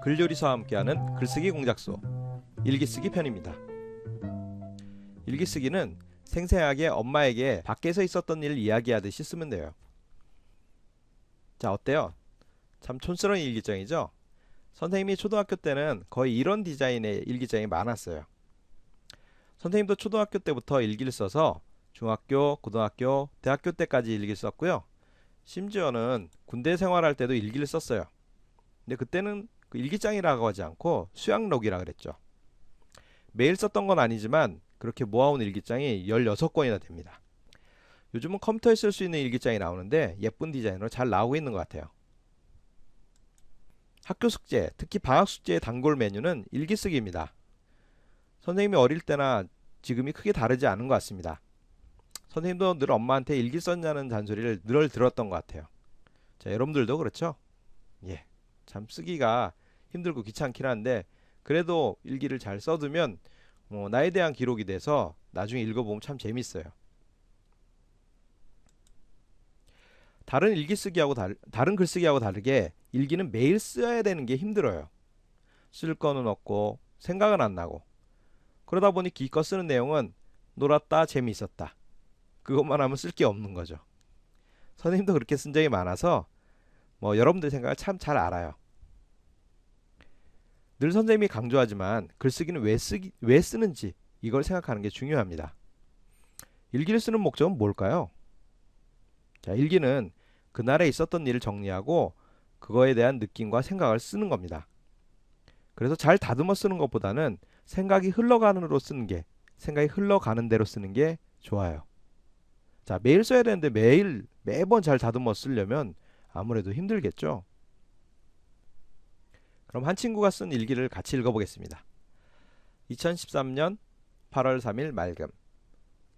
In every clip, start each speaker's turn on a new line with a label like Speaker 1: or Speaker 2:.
Speaker 1: 글요리서와 함께하는 글쓰기 공작소 일기쓰기 편입니다. 일기쓰기는 생생하게 엄마에게 밖에서 있었던 일을 이야기하듯이 쓰면 돼요. 자, 어때요? 참 촌스러운 일기장이죠? 선생님이 초등학교 때는 거의 이런 디자인의 일기장이 많았어요. 선생님도 초등학교 때부터 일기를 써서 중학교, 고등학교, 대학교 때까지 일기를 썼고요. 심지어는 군대 생활할 때도 일기를 썼어요. 근데 그때는 그 일기장이라고 하지 않고 수양록이라 그랬죠. 매일 썼던 건 아니지만 그렇게 모아온 일기장이 16권이나 됩니다. 요즘은 컴퓨터에 쓸 수 있는 일기장이 나오는데 예쁜 디자인으로 잘 나오고 있는 것 같아요. 학교 숙제, 특히 방학 숙제의 단골 메뉴는 일기쓰기입니다. 선생님이 어릴 때나 지금이 크게 다르지 않은 것 같습니다. 선생님도 늘 엄마한테 일기 썼냐는 잔소리를 늘 들었던 것 같아요. 자, 여러분들도 그렇죠? 예, 참 쓰기가 힘들고 귀찮긴 한데 그래도 일기를 잘 써두면 나에 대한 기록이 돼서 나중에 읽어보면 참 재밌어요. 다른 일기쓰기하고 다른 글쓰기하고 다르게 일기는 매일 써야 되는 게 힘들어요. 쓸 거는 없고 생각은 안 나고 그러다 보니 기껏 쓰는 내용은 놀았다, 재미있었다 그것만 하면 쓸 게 없는 거죠. 선생님도 그렇게 쓴 적이 많아서 여러분들 생각을 참 잘 알아요. 늘 선생님이 강조하지만 글쓰기는 왜 쓰는지 이걸 생각하는 게 중요합니다. 일기를 쓰는 목적은 뭘까요? 자, 일기는 그날에 있었던 일을 정리하고 그거에 대한 느낌과 생각을 쓰는 겁니다. 그래서 잘 다듬어 쓰는 것보다는 생각이 흘러가는 대로 쓰는 게 좋아요. 자, 매일 써야 되는데 매번 잘 다듬어 쓰려면 아무래도 힘들겠죠. 그럼 한 친구가 쓴 일기를 같이 읽어보겠습니다. 2013년 8월 3일 맑음.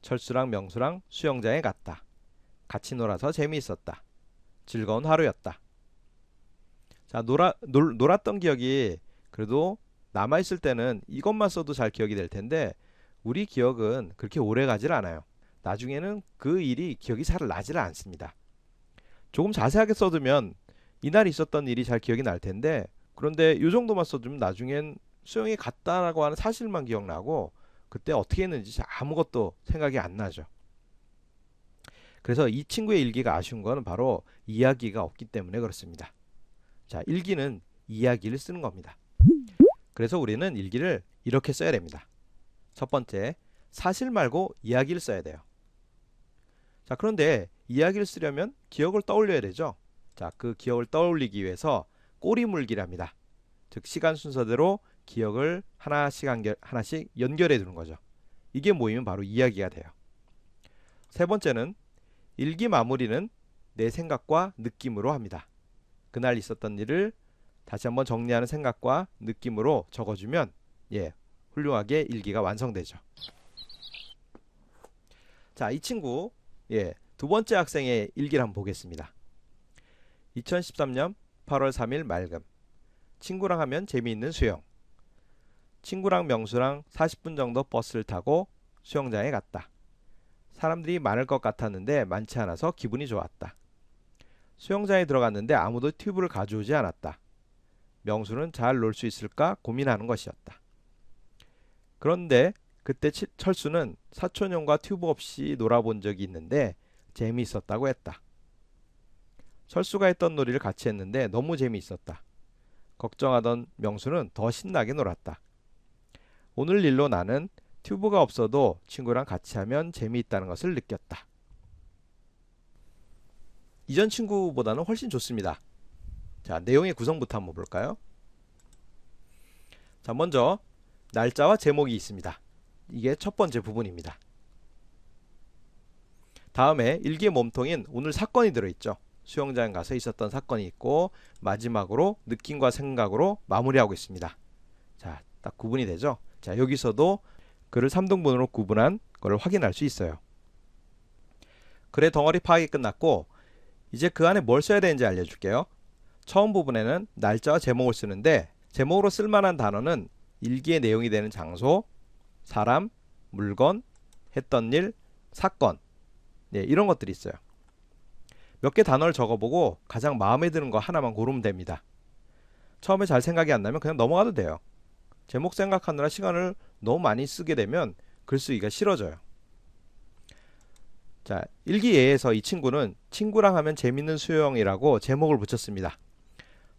Speaker 1: 철수랑 명수랑 수영장에 갔다. 같이 놀아서 재미있었다. 즐거운 하루였다. 자, 놀았던 기억이 그래도 남아있을 때는 이것만 써도 잘 기억이 될 텐데 우리 기억은 그렇게 오래 가질 않아요. 나중에는 그 일이 기억이 잘 나질 않습니다. 조금 자세하게 써두면 이날 있었던 일이 잘 기억이 날 텐데 그런데 이 정도만 써두면 나중엔 수영에 갔다라고 하는 사실만 기억나고 그때 어떻게 했는지 아무것도 생각이 안 나죠. 그래서 이 친구의 일기가 아쉬운 거는 바로 이야기가 없기 때문에 그렇습니다. 자, 일기는 이야기를 쓰는 겁니다. 그래서 우리는 일기를 이렇게 써야 됩니다. 첫 번째, 사실 말고 이야기를 써야 돼요. 자, 그런데 이야기를 쓰려면 기억을 떠올려야 되죠. 자, 그 기억을 떠올리기 위해서 꼬리물기랍니다. 즉 시간 순서대로 기억을 하나씩 연결해 두는 거죠. 이게 모이면 바로 이야기가 돼요. 세 번째는 일기 마무리는 내 생각과 느낌으로 합니다. 그날 있었던 일을 다시 한번 정리하는 생각과 느낌으로 적어주면 훌륭하게 일기가 완성되죠. 자, 이 친구 두 번째 학생의 일기를 한번 보겠습니다. 2013년 8월 3일 맑음. 친구랑 하면 재미있는 수영. 친구랑 명수랑 40분 정도 버스를 타고 수영장에 갔다. 사람들이 많을 것 같았는데 많지 않아서 기분이 좋았다. 수영장에 들어갔는데 아무도 튜브를 가져오지 않았다. 명수는 잘 놀 수 있을까 고민하는 것이었다. 그런데 그때 철수는 사촌형과 튜브 없이 놀아본 적이 있는데 재미있었다고 했다. 철수가 했던 놀이를 같이 했는데 너무 재미있었다. 걱정하던 명수는 더 신나게 놀았다. 오늘 일로 나는 튜브가 없어도 친구랑 같이 하면 재미있다는 것을 느꼈다. 이전 친구보다는 훨씬 좋습니다. 자, 내용의 구성부터 한번 볼까요? 자, 먼저 날짜와 제목이 있습니다. 이게 첫 번째 부분입니다. 다음에 일기의 몸통인 오늘 사건이 들어있죠. 수영장 가서 있었던 사건이 있고 마지막으로 느낌과 생각으로 마무리하고 있습니다. 자, 딱 구분이 되죠. 자, 여기서도 글을 3등분으로 구분한 것을 확인할 수 있어요. 글의 덩어리 파악이 끝났고 이제 그 안에 뭘 써야 되는지 알려줄게요. 처음 부분에는 날짜와 제목을 쓰는데 제목으로 쓸만한 단어는 일기의 내용이 되는 장소, 사람, 물건, 했던 일, 사건 이런 것들이 있어요. 몇 개 단어를 적어보고 가장 마음에 드는 거 하나만 고르면 됩니다. 처음에 잘 생각이 안 나면 그냥 넘어가도 돼요. 제목 생각하느라 시간을 너무 많이 쓰게 되면 글쓰기가 싫어져요. 자, 일기 예에서 이 친구는 친구랑 하면 재밌는 수영이라고 제목을 붙였습니다.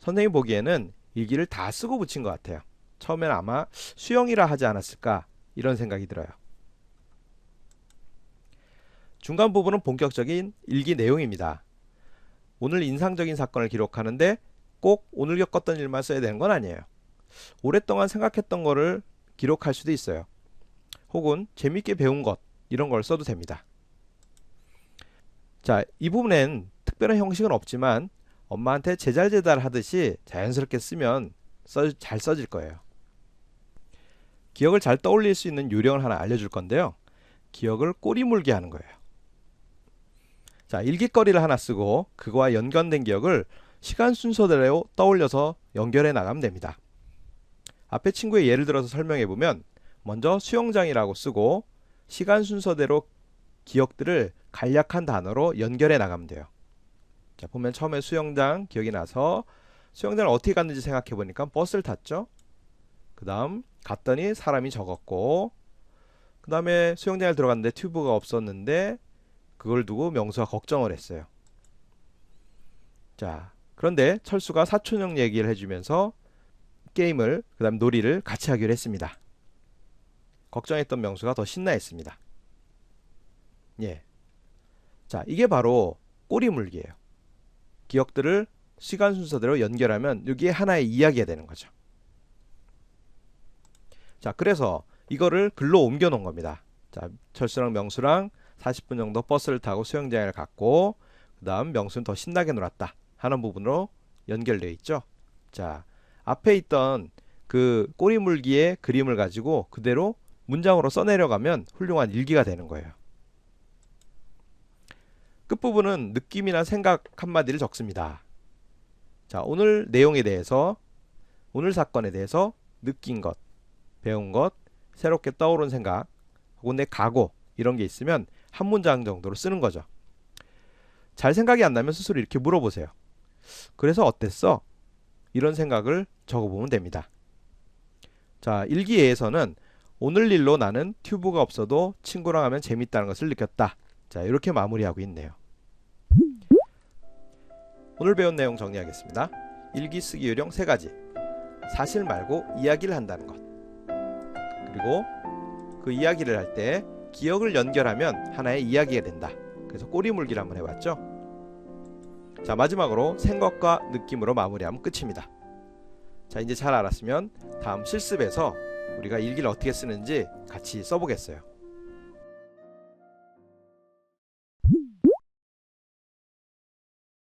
Speaker 1: 선생님 보기에는 일기를 다 쓰고 붙인 것 같아요. 처음엔 아마 수영이라 하지 않았을까 이런 생각이 들어요. 중간 부분은 본격적인 일기 내용입니다. 오늘 인상적인 사건을 기록하는데 꼭 오늘 겪었던 일만 써야 되는 건 아니에요. 오랫동안 생각했던 거를 기록할 수도 있어요. 혹은 재밌게 배운 것 이런 걸 써도 됩니다. 자, 이 부분엔 특별한 형식은 없지만 엄마한테 제잘제잘 하듯이 자연스럽게 쓰면 잘 써질 거예요. 기억을 잘 떠올릴 수 있는 요령을 하나 알려줄 건데요. 기억을 꼬리 물게 하는 거예요. 자, 일기거리를 하나 쓰고 그거와 연관된 기억을 시간 순서대로 떠올려서 연결해 나가면 됩니다. 앞에 친구의 예를 들어서 설명해 보면 먼저 수영장이라고 쓰고 시간 순서대로 기억들을 간략한 단어로 연결해 나가면 돼요. 자, 보면 처음에 수영장 기억이 나서 수영장을 어떻게 갔는지 생각해 보니까 버스를 탔죠. 그 다음 갔더니 사람이 적었고, 그 다음에 수영장에 들어갔는데 튜브가 없었는데 그걸 두고 명수가 걱정을 했어요. 자, 그런데 철수가 사촌형 얘기를 해주면서 게임을, 그 다음 놀이를 같이 하기로 했습니다. 걱정했던 명수가 더 신나했습니다. 예. 자, 이게 바로 꼬리 물기예요. 기억들을 시간 순서대로 연결하면 여기에 하나의 이야기가 되는 거죠. 자, 그래서 이거를 글로 옮겨 놓은 겁니다. 자, 철수랑 명수랑 40분 정도 버스를 타고 수영장을 갔고, 그 다음 명수는 더 신나게 놀았다 하는 부분으로 연결되어 있죠. 자, 앞에 있던 그 꼬리 물기의 그림을 가지고 그대로 문장으로 써내려가면 훌륭한 일기가 되는 거예요. 끝부분은 느낌이나 생각 한마디를 적습니다. 자, 오늘 내용에 대해서, 오늘 사건에 대해서 느낀 것, 배운 것, 새롭게 떠오른 생각, 혹은 내 각오 이런 게 있으면 한 문장 정도로 쓰는 거죠. 잘 생각이 안 나면 스스로 이렇게 물어보세요. 그래서 어땠어? 이런 생각을 적어보면 됩니다. 자, 일기예에서는 오늘 일로 나는 튜브가 없어도 친구랑 하면 재밌다는 것을 느꼈다. 자, 이렇게 마무리하고 있네요. 오늘 배운 내용 정리하겠습니다. 일기 쓰기 요령 3가지. 사실 말고 이야기를 한다는 것. 그리고 그 이야기를 할 때 기억을 연결하면 하나의 이야기가 된다. 그래서 꼬리물기를 한번 해봤죠. 자, 마지막으로 생각과 느낌으로 마무리하면 끝입니다. 자, 이제 잘 알았으면 다음 실습에서 우리가 일기를 어떻게 쓰는지 같이 써보겠어요.